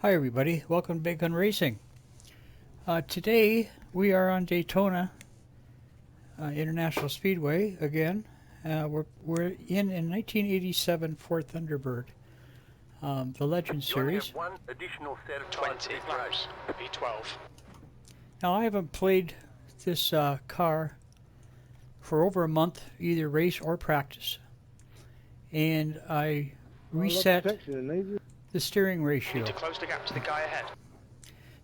Hi everybody, welcome to Big Gun Racing. Today we are on Daytona International Speedway again. We're in 1987 Ford Thunderbird, the Legend Series. One additional set of 20 laps, V12. Now I haven't played this car for over a month, either race or practice, and I reset the steering ratio. Need to close the gap to the guy ahead.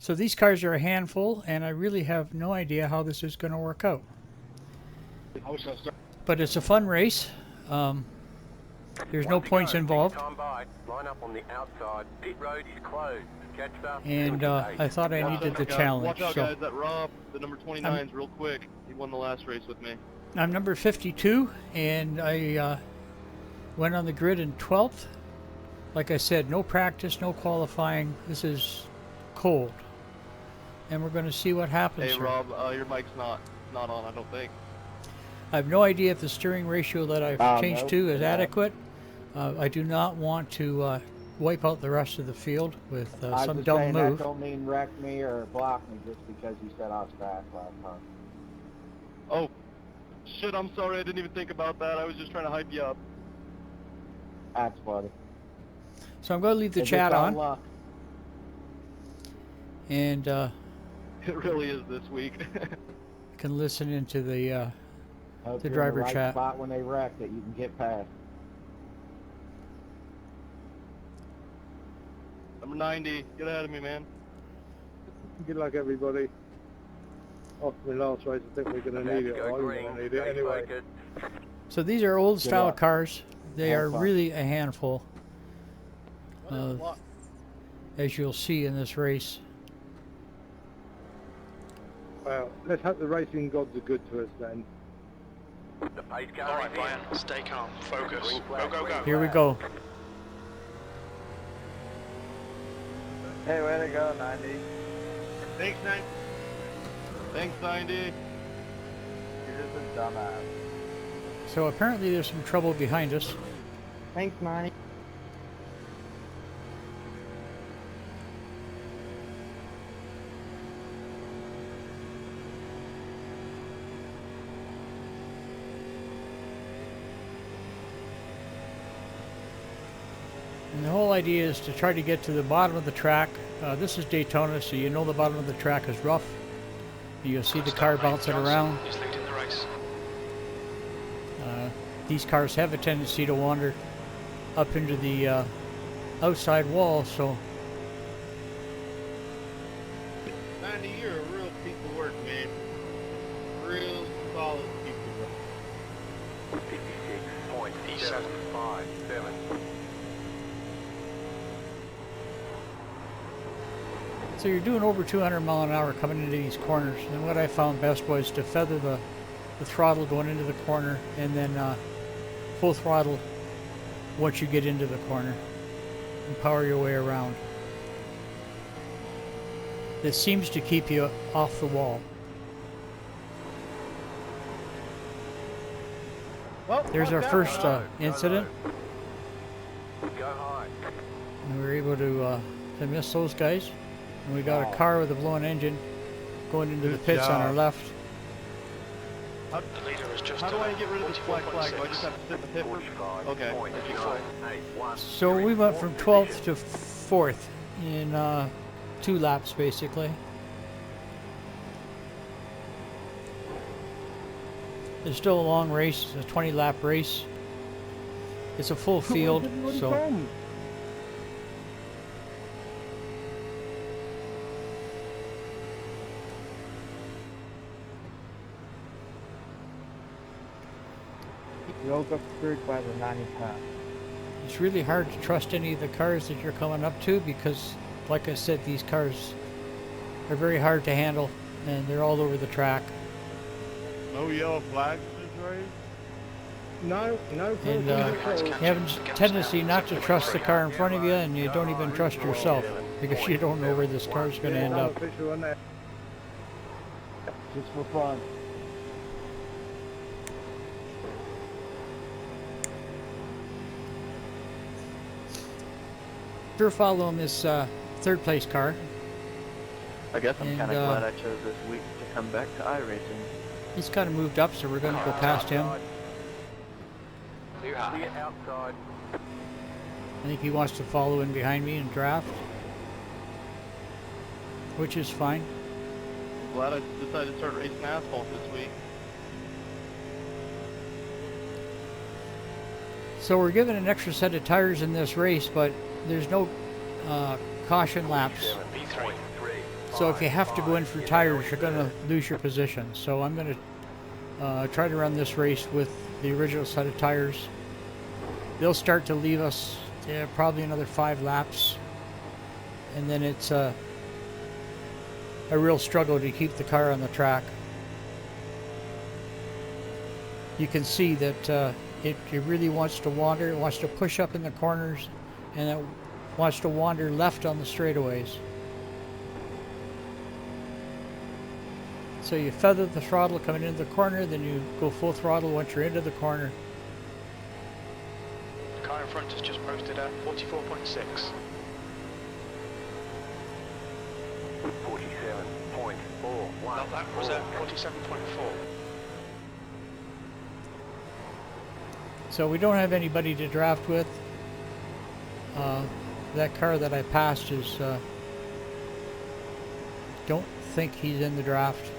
So these cars are a handful, and I really have no idea how this is going to work out. But it's a fun race. There's no points involved. Line up on the outside. Pit road is closed. And I thought I needed the challenge. Watch out, guys. That Rob, the number 29, is real quick. He won the last race with me. I'm number 52, and I went on the grid in 12th. Like I said, no practice, no qualifying. This is cold. And we're going to see what happens. Hey, Rob, your mic's not on, I don't think. I have no idea if the steering ratio that I've changed to is adequate. I do not want to wipe out the rest of the field with some dumb move. That don't mean wreck me or block me just because you said I was fast last time. Oh, shit, I'm sorry. I didn't even think about that. I was just trying to hype you up. That's funny. So I'm going to leave the chat on. And it really is this week. can listen into the driver right chat. Spot when they wreck that you can get past. Number 90, get ahead of me, man. Good luck, everybody. After the last race, I think we're going to need it. I'm going to need it anyway. So these are old style cars. They are really a handful, as you'll see in this race. Well, let's hope the racing gods are good to us then. Alright, Brian, stay calm. Focus. Go, go, go. Here we go. Hey, way to go, 90. Thanks, 90. Thanks, 90. You're just a dumbass. So apparently there's some trouble behind us. Thanks, 90. And the whole idea is to try to get to the bottom of the track. This is Daytona, so you know the bottom of the track is rough. You'll see the car bouncing around. He's leading the race. These cars have a tendency to wander up into the outside wall, so 90, you're a real piece of work, man. Real solid piece of work. 56.757. So you're doing over 200 mile an hour coming into these corners, and what I found best was to feather the throttle going into the corner, and then full throttle once you get into the corner, and power your way around. This seems to keep you off the wall. Well, There's our first incident. Go high. And we were able to miss those guys. And we got a car with a blown engine going into the pits on our left. The leader is just how do I get rid of this black flag? Do I just have to sit in the pit? Okay. So we went from 12th to 4th in 2 laps, basically. It's still a long race. It's a 20-lap race. It's a full field, so. Woke up screwed by the 90 pound. It's really hard to trust any of the cars that you're coming up to because, like I said, these cars are very hard to handle and they're all over the track. No yellow flags this race? No. And you have a tendency not to trust the car in front of you, and you don't even trust yourself because you don't know where this car's going to end up. Just for fun. If you're following this third place car. I guess I'm And, kind of glad I chose this week to come back to iRacing. He's kind of moved up, so we're going to go past him. Clear outside. I think he wants to follow in behind me and draft, which is fine. Glad I decided to start racing asphalt this week. So we're given an extra set of tires in this race, but there's no caution laps. So if you have to go in for tires, you're going to lose your position. So I'm going to try to run this race with the original set of tires. They'll start to leave us probably another 5 laps. And then it's a real struggle to keep the car on the track. You can see that it really wants to wander. It wants to push up in the corners, and it wants to wander left on the straightaways. So you feather the throttle coming into the corner, then you go full throttle once you're into the corner. The car in front is just posted at 44.6. 47.41. That was at 47.4. So we don't have anybody to draft with. That car that I passed is, don't think he's in the draft.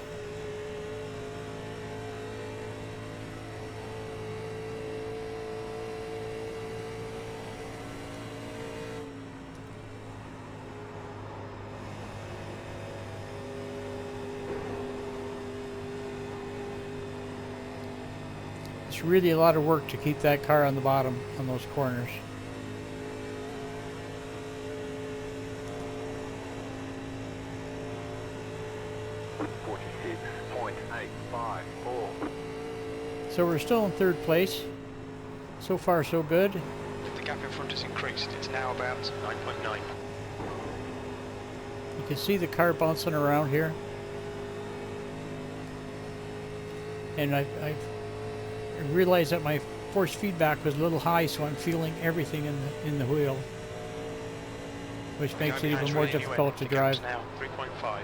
It's really a lot of work to keep that car on the bottom on those corners. So we're still in third place. So far, so good. The gap in front has increased. It's now about 9.9. You can see the car bouncing around here. And I realized that my force feedback was a little high, so I'm feeling everything in the wheel, which makes it even more difficult to drive. Now 3.5.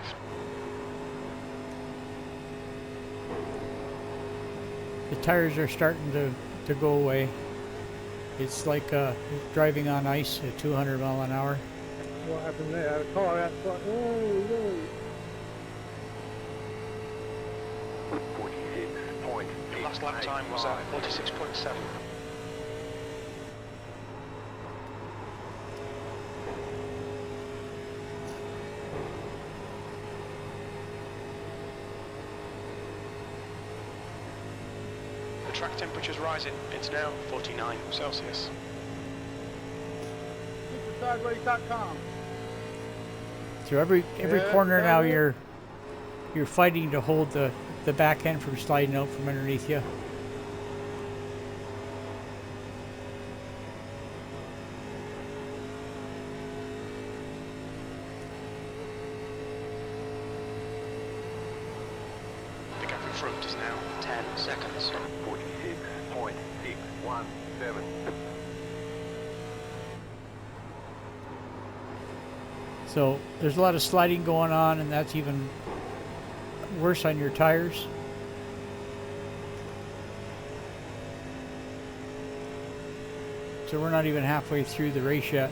The tires are starting to go away. It's like driving on ice at 200 mile an hour. What happened there? The car out front. Oh, no. 46.8. Last lap time was at 46.7. The track temperature's rising. It's now 49 Celsius. Sideways.com. So every corner now you're fighting to hold the back end from sliding out from underneath you. The gap in front is now 10 seconds. 46.617. So there's a lot of sliding going on, and that's even worse on your tires. So we're not even halfway through the race yet,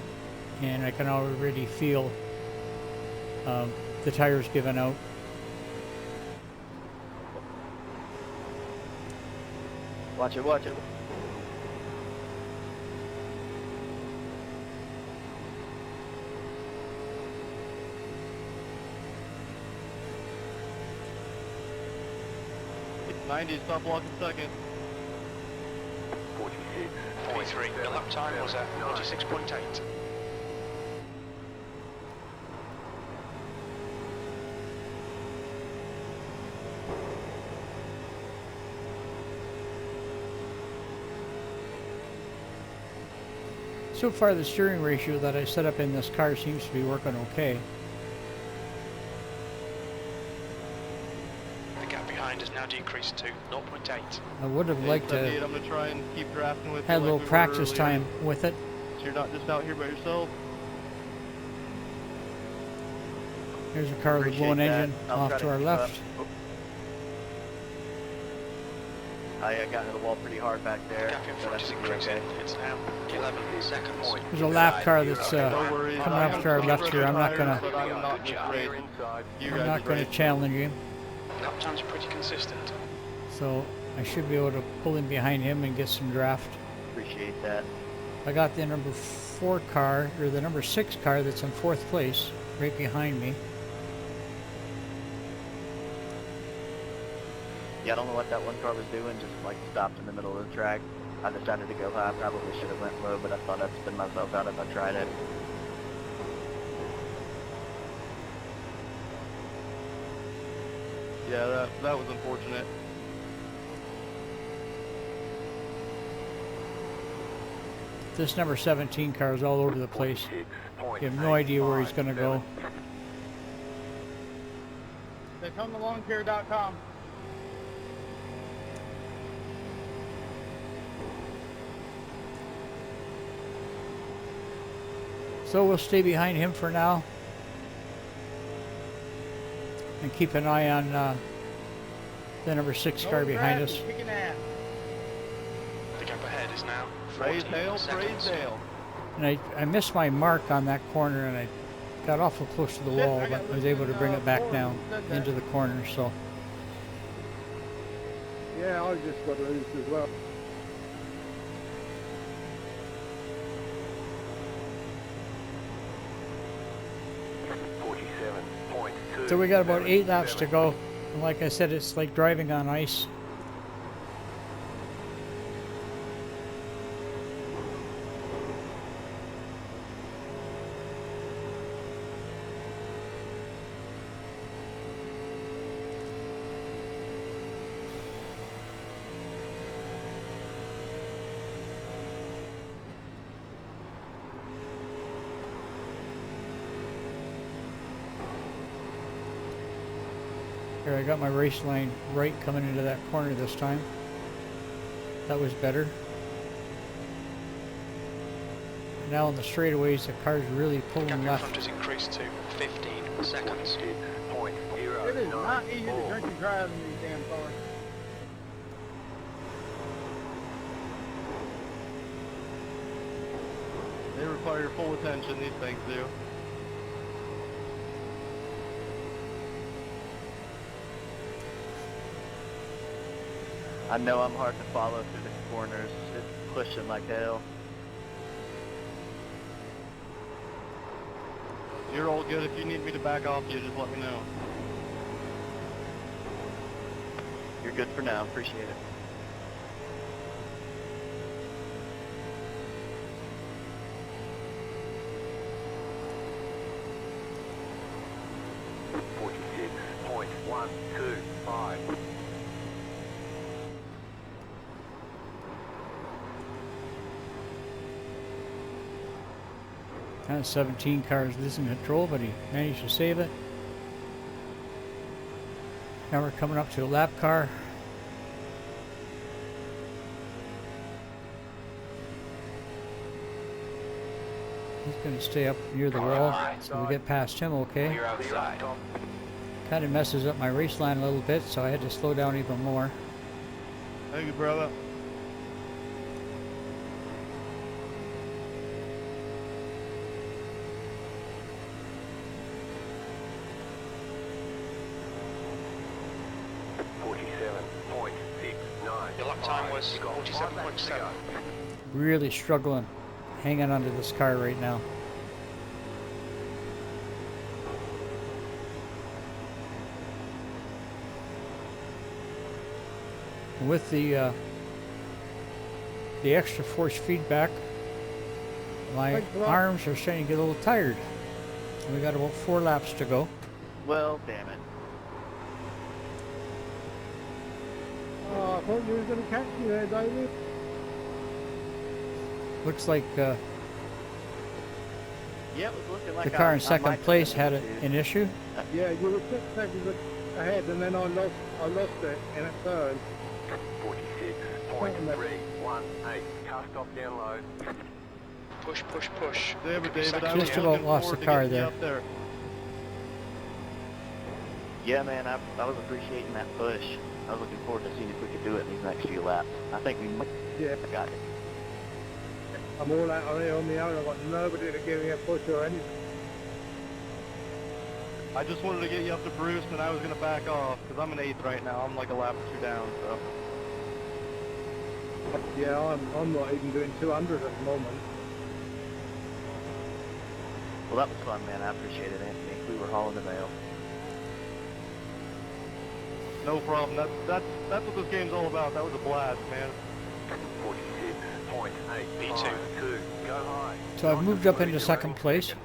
and I can already feel the tires giving out. Watch it, watch it. '90, stop blocking second. 43. The lap time was at 46.8. So far the steering ratio that I set up in this car seems to be working okay. The gap behind has now decreased to 0.8. I would have liked to I'm gonna try and keep drafting with have a you little like we were practice earlier, time with it. so you're not just out here by yourself. There's a car with a Appreciate blown that. engine I'll off try to our keep up. left. Oh. I got into the wall pretty hard back there. Gap in so front that is should be increasing. okay. It's now 11 seconds. There's a lap car that's No worries. coming up to our left here. I'm not gonna But I'm not in this race. You I'm guys not are gonna great. challenge him. Lap times are pretty consistent. So I should be able to pull in behind him and get some draft. Appreciate that. I got the number 4 car, or the number 6 car that's in 4th place, right behind me. Yeah, I don't know what that one car was doing, just like stopped in the middle of the track. I decided to go high. Probably should have went low, but I thought I'd spin myself out if I tried it. Yeah, that was unfortunate. This number 17 car is all over the place. You have no idea where he's gonna go. DaytonaLawnCare.com. So we'll stay behind him for now. And keep an eye on the number 6 car behind us. Kicking ass. The gap ahead is now Praise 14 Dale, seconds. praise Dale. And I missed my mark on that corner, and I got awful close to the wall, but I was able to bring it back down into the corner. So Yeah, I just got loose as well. So we got about 8 laps to go. And like I said, it's like driving on ice. Here, I got my race line right coming into that corner this time. That was better. Now on the straightaways, the car's really The pulling gap in left. front has increased to 15 seconds. It is not easy to drink and drive in these damn cars. They require your full attention, these things do. I know I'm hard to follow through the corners. It's pushing like hell. You're all good. If you need me to back off you, just let me know. You're good for now. Appreciate it. Kind of 17 cars losing control, but he managed to save it. Now we're coming up to a lap car. He's going to stay up near the wall, so we get past him okay. Clear outside. Kind of messes up my race line a little bit, so I had to slow down even more. Thank you, brother. Your lap time was 47.7. Really struggling, hanging onto this car right now. With the extra force feedback, my arms are starting to get a little tired. We got about 4 laps to go. Well, damn it. Oh, I thought you were going to catch me there, David. Looks like Yeah, it was looking like the car I in second might have place been had able to. an issue. Yeah, you were 6 seconds ahead, and then I lost it in a turn. 46.318. Cast off down low. Push, push, push. David, I Just was about looking lost the forward to car getting you there. up there. Yeah, man, I was appreciating that push. I was looking forward to seeing if we could do it in these next few laps. I think we might have got it. I'm all out on here on the own. I've got nobody to give me a push or anything. I just wanted to get you up to Bruce, and I was going to back off, because I'm in 8th right now. I'm like a lap or 2 down, so. Yeah, I'm not even doing 200 at the moment. Well, that was fun, man. I appreciate it, Anthony. We were hauling the mail. No problem. That's what this game's all about. That was a blast, man. 46.852. Go high. So I've moved up into second place.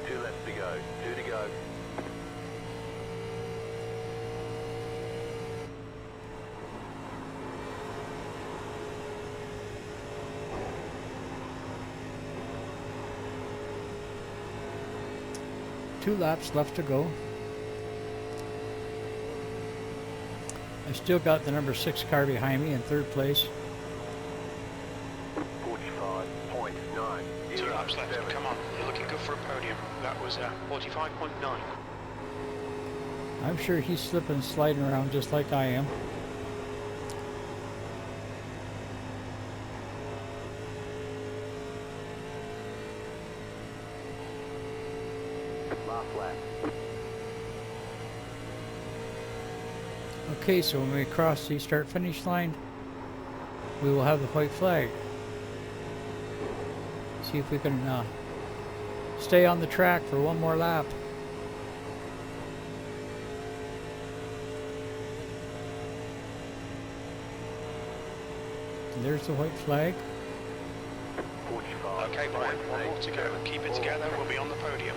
Two left to go. 2 to go. Two laps left to go. I still got the number 6 car behind me in third place. 45.9. 2 laps left. Come on, you're looking good for a podium. That was 45.9. I'm sure he's slipping and sliding around just like I am. Last lap. Okay, so when we cross the start-finish line, we will have the white flag. See if we can stay on the track for one more lap. And there's the white flag. 45. Okay, Brian, one more to go. Keep it together, we'll be on the podium.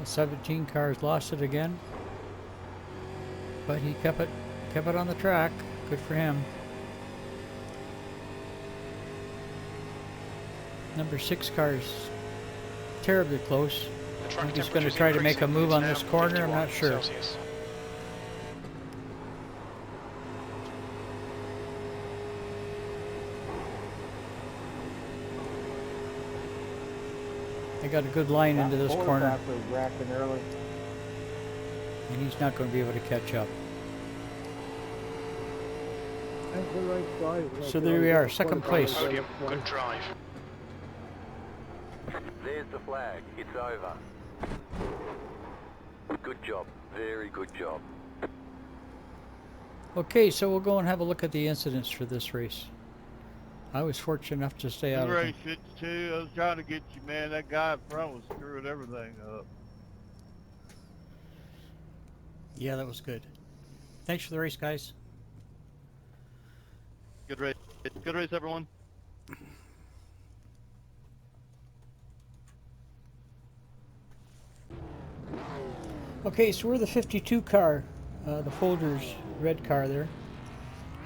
The 17 cars lost it again, but he kept it on the track. Good for him. Number 6 car's terribly close. The track I'm just going to temperature's try to make a increasing. move It's on now this corner. I'm not 51 sure. Celsius. I got a good line into this Ford corner, back was racking early. and he's not going to be able to catch up. Thanks for the race, guys. So there we are, second place. Podium, good drive. There's the flag. It's over. Good job. Very good job. Okay, so we'll go and have a look at the incidents for this race. I was fortunate enough to stay out Good of race, them. 52. I was trying to get you, man. That guy up front was screwing everything up. Yeah, that was good. Thanks for the race, guys. Good race. Good race, everyone. Okay, so we're the 52 car, the Folgers red car there.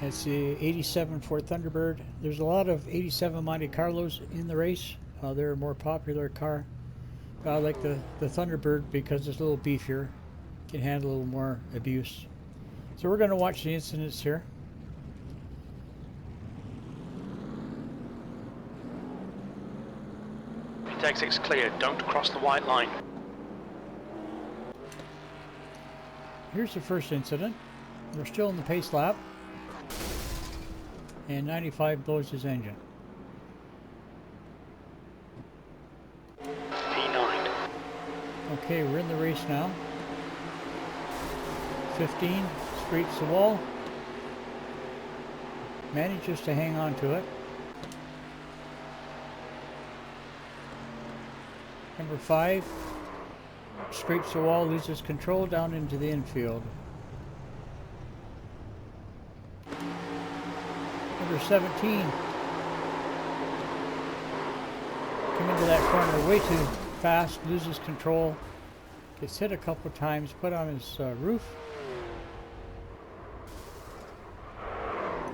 It's the 87 Ford Thunderbird. There's a lot of 87 Monte Carlos in the race. They're a more popular car. I like the Thunderbird because it's a little beefier, can handle a little more abuse. So we're going to watch the incidents here. Intake 6 clear, don't cross the white line. Here's the first incident. We're still in the pace lap. And 95 blows his engine. P9. Okay, we're in the race now. 15 scrapes the wall. Manages to hang on to it. Number 5 scrapes the wall, loses control down into the infield. Number 17 come into that corner way too fast, loses control, gets hit a couple of times, put on his roof,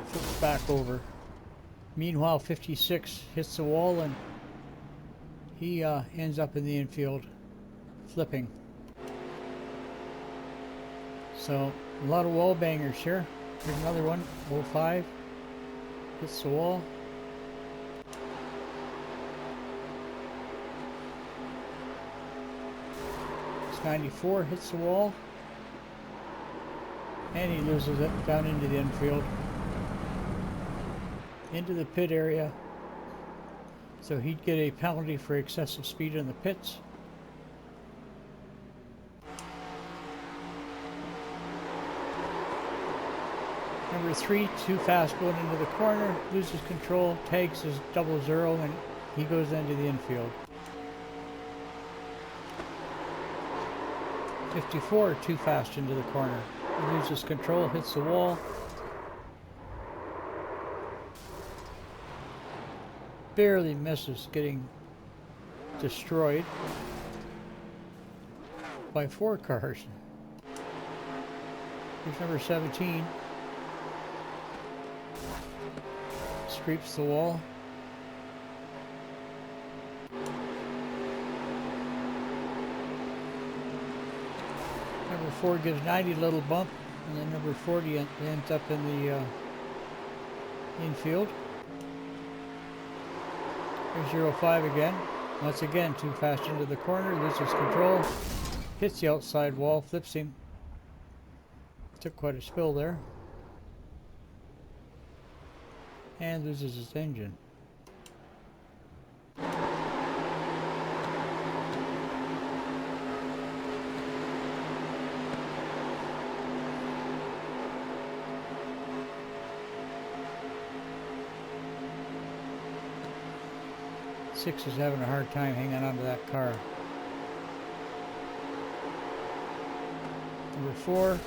flips back over. Meanwhile, 56 hits the wall and he ends up in the infield. flipping. So a lot of wall bangers here. Here's another one, 05, hits the wall. It's 94, hits the wall. And he loses it down into the infield. Into the pit area. So he'd get a penalty for excessive speed in the pits. Number 3, too fast going into the corner, loses control, tags his 00, and he goes into the infield. 54, too fast into the corner, he loses control, hits the wall. Barely misses getting destroyed by 4 cars. Here's number 17. Scrapes the wall. Number 4 gives 90 a little bump, and then number 40 ends up in the infield. Here's 05 again. Once again, too fast into the corner, loses control, hits the outside wall, flips him. Took quite a spill there. And loses his engine. Six is having a hard time hanging on to that car. Number 4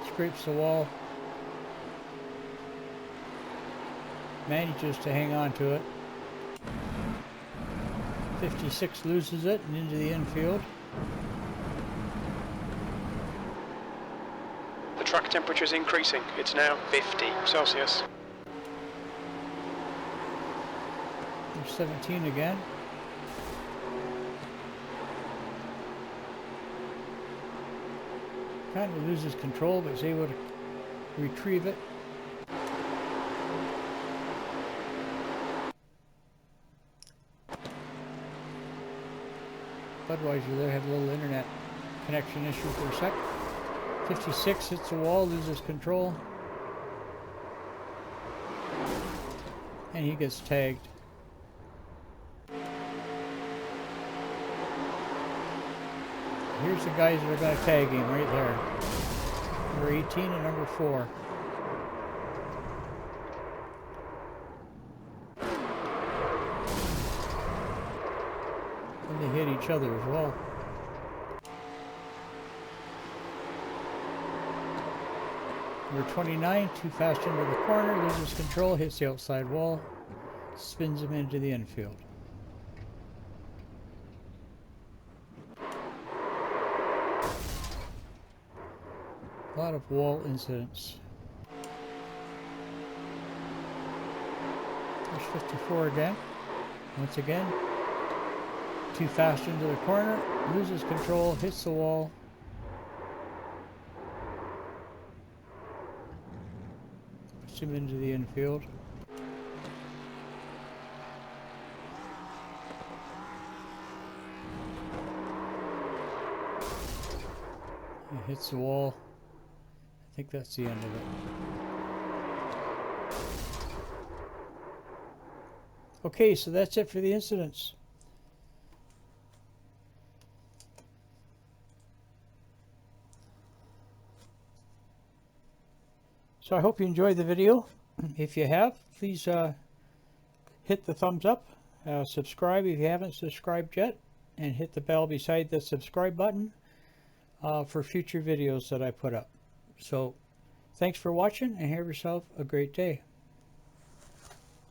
scrapes the wall. Manages to hang on to it. 56 loses it and into the infield. The track temperature is increasing. It's now 50 Celsius. There's 17 again. Kind of loses control, but is able to retrieve it. Budweiser there had a little internet connection issue for a sec. 56 hits the wall, loses control. And he gets tagged. Here's the guys that are going to tag him right there. Number 18 and number 4. And they hit each other as well. Number 29, too fast into the corner, loses control, hits the outside wall, spins him into the infield. A lot of wall incidents. There's 54 again. Once again, too fast into the corner, loses control, hits the wall. Puts him into the infield. He hits the wall. I think that's the end of it. Okay, so that's it for the incidents. So I hope you enjoyed the video. If you have, please hit the thumbs up, subscribe if you haven't subscribed yet, and hit the bell beside the subscribe button for future videos that I put up. So thanks for watching and have yourself a great day.